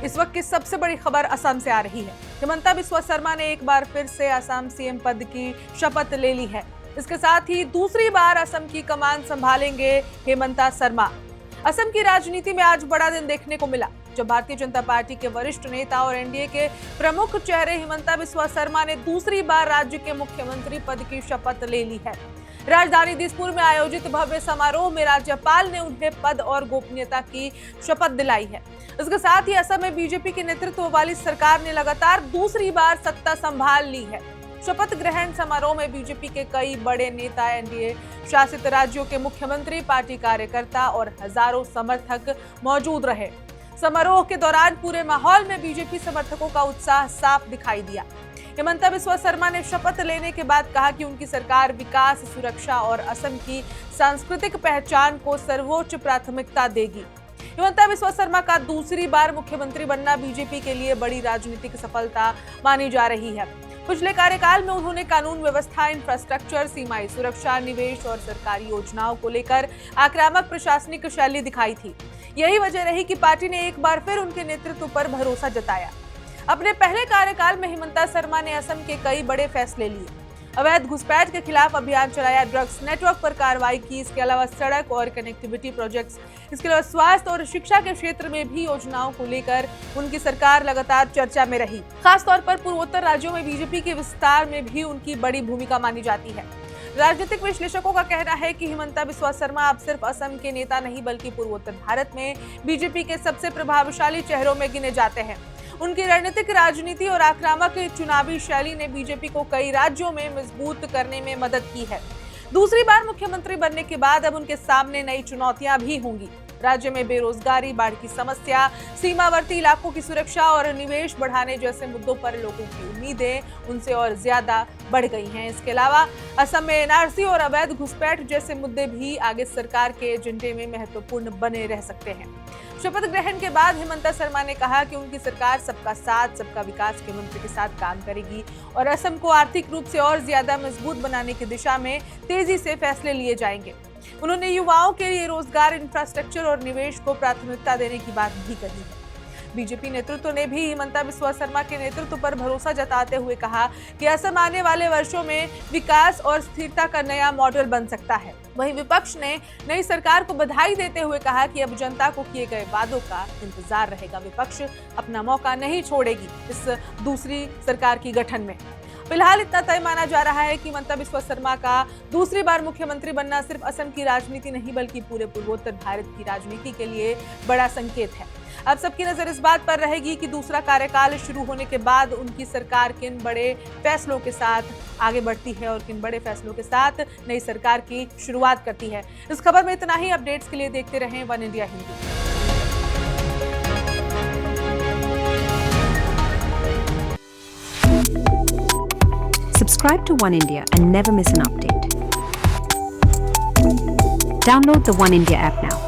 इस वक्त की सबसे बड़ी खबर असम से आ रही है। हिमंता बिस्वा शर्मा ने एक बार फिर से असम सीएम पद की शपथ ले ली है। इसके साथ ही दूसरी बार असम की कमान संभालेंगे हिमंता शर्मा। असम की राजनीति में आज बड़ा दिन देखने को मिला, जब भारतीय जनता पार्टी के वरिष्ठ नेता और एनडीए के प्रमुख चेहरे हिमंता बिस्वा शर्मा ने दूसरी बार राज्य के मुख्यमंत्री पद की शपथ ले ली है। राजधानी दिसपुर में आयोजित भव्य समारोह में राज्यपाल ने उन्हें पद और गोपनीयता की शपथ दिलाई है। इसके साथ ही असम में बीजेपी के नेतृत्व वाली सरकार ने लगातार दूसरी बार सत्ता संभाल ली है। शपथ ग्रहण समारोह में बीजेपी के कई बड़े नेता, एनडीए शासित राज्यों के मुख्यमंत्री, पार्टी कार्यकर्ता और हजारों समर्थक मौजूद रहे। समारोह के दौरान पूरे माहौल में बीजेपी समर्थकों का उत्साह साफ दिखाई दिया। हिमंता बिस्वा शर्मा ने शपथ लेने के बाद कहा कि उनकी सरकार विकास, सुरक्षा और असम की सांस्कृतिक पहचान को सर्वोच्च प्राथमिकता देगी। हिमंता बिस्वा शर्मा का दूसरी बार मुख्यमंत्री बनना बीजेपी के लिए बड़ी राजनीतिक सफलता मानी जा रही है। पिछले कार्यकाल में उन्होंने कानून व्यवस्था, इंफ्रास्ट्रक्चर, सीमाई सुरक्षा, निवेश और सरकारी योजनाओं को लेकर आक्रामक प्रशासनिक शैली दिखाई थी। यही वजह रही कि पार्टी ने एक बार फिर उनके नेतृत्व पर भरोसा जताया। अपने पहले कार्यकाल में हिमंता शर्मा ने असम के कई बड़े फैसले लिए। अवैध घुसपैठ के खिलाफ अभियान चलाया, ड्रग्स नेटवर्क पर कार्रवाई की। इसके अलावा सड़क और कनेक्टिविटी प्रोजेक्ट्स, इसके अलावा स्वास्थ्य और शिक्षा के क्षेत्र में भी योजनाओं को लेकर उनकी सरकार लगातार चर्चा में रही। खासतौर पर पूर्वोत्तर राज्यों में बीजेपी के विस्तार में भी उनकी बड़ी भूमिका मानी जाती है। राजनीतिक विश्लेषकों का कहना है कि हिमंता बिस्वा शर्मा अब सिर्फ असम के नेता नहीं, बल्कि पूर्वोत्तर भारत में बीजेपी के सबसे प्रभावशाली चेहरों में गिने जाते हैं। उनकी रणनीतिक राजनीति और आक्रामक चुनावी शैली ने बीजेपी को कई राज्यों में मजबूत करने में मदद की है। दूसरी बार मुख्यमंत्री बनने के बाद अब उनके सामने नई चुनौतियां भी होंगी। राज्य में बेरोजगारी, बाढ़ की समस्या, सीमावर्ती इलाकों की सुरक्षा और निवेश बढ़ाने जैसे मुद्दों पर लोगों की उम्मीदें उनसे और ज्यादा बढ़ गई हैं। इसके अलावा असम में एनआरसी और अवैध घुसपैठ जैसे मुद्दे भी आगे सरकार के एजेंडे में महत्वपूर्ण बने रह सकते हैं। शपथ ग्रहण के बाद हिमंता शर्मा ने कहा कि उनकी सरकार सबका साथ, सबका विकास के मंत्र के साथ काम करेगी और असम को आर्थिक रूप से और ज्यादा मजबूत बनाने की दिशा में तेजी से फैसले लिए जाएंगे। उन्होंने युवाओं के लिए रोजगार, इंफ्रास्ट्रक्चर और निवेश को प्राथमिकता देने की बात भी कही है। बीजेपी नेतृत्व ने भी हिमंता बिस्वा शर्मा के नेतृत्व पर भरोसा जताते हुए कहा कि असम आने वाले वर्षों में विकास और स्थिरता का नया मॉडल बन सकता है। वहीं विपक्ष ने नई सरकार को बधाई देते हुए कहा कि अब जनता को किए गए वादों का इंतजार रहेगा। विपक्ष अपना मौका नहीं छोड़ेगी इस दूसरी सरकार की गठन में। फिलहाल इतना तय माना जा रहा है कि हिमंता बिस्वा शर्मा का दूसरी बार मुख्यमंत्री बनना सिर्फ असम की राजनीति नहीं, बल्कि पूरे पूर्वोत्तर भारत की राजनीति के लिए बड़ा संकेत है। अब सबकी नजर इस बात पर रहेगी कि दूसरा कार्यकाल शुरू होने के बाद उनकी सरकार किन बड़े फैसलों के साथ आगे बढ़ती है और किन बड़े फैसलों के साथ नई सरकार की शुरुआत करती है। इस खबर में इतना ही। अपडेट्स के लिए देखते रहें one India Hindi. Subscribe to One India and never miss an update. Download the One India app now.